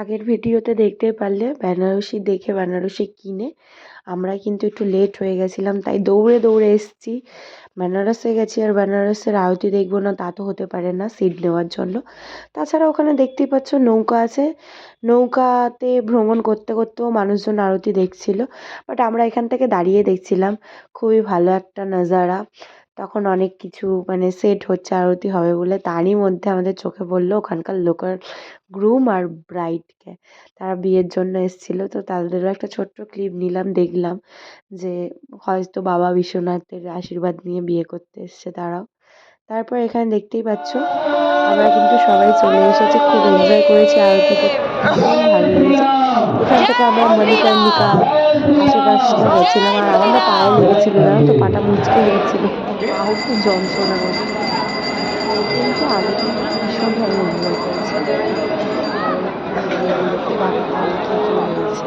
আগের ভিডিওতে দেখতেই পারলে বেনারসি দেখে বেনারসি কিনে আমরা কিন্তু একটু লেট হয়ে গেছিলাম, তাই দৌড়ে দৌড়ে এসেছি। বেনারসে গেছি আর বেনারসের আরতি দেখবো না তা তো হতে পারে না, সিট নেওয়ার জন্য। তাছাড়া ওখানে দেখতেই পাচ্ছ নৌকা আছে, নৌকাতে ভ্রমণ করতে করতেও মানুষজন আরতি দেখছিল। বাট আমরা এখান থেকে দাঁড়িয়ে দেখছিলাম, খুবই ভালো একটা নাজারা। তখন অনেক কিছু মানে সেট হচ্ছে আরতি হবে বলে, তারই মধ্যে আমাদের চোখে পড়লো ওখানকার লোকাল গ্রুম আর ব্রাইডকে। তারা বিয়ের জন্য এসেছিল, তো তাদেরও একটা ছোট্ট ক্লিপ নিলাম, দেখলাম যে হয়তো বাবা বিশ্বনাথের আশীর্বাদ নিয়ে বিয়ে করতে এসছে তারাও। তারপর এখানে দেখতেই পাচ্ছ আমরা কিন্তু সবাই চলে এসেছি, খুব এনজয় করেছি আরতিতে, ভীষণ ভালো লেগেছে। এখান থেকে আমরা মণিকর্ণিকা আশেপাশটা গেছিলাম, আর আমার না পায়ে লেগেছিল, জানো তো, পাটা মুচকে গেছিল, পাও খুব যন্ত্রণা করছে। তো কিন্তু আগে কিন্তু ভীষণভাবে এনজয় করেছি। আর ভিডিওগুলো খুব আগে তাহলে কী কী হয়েছে।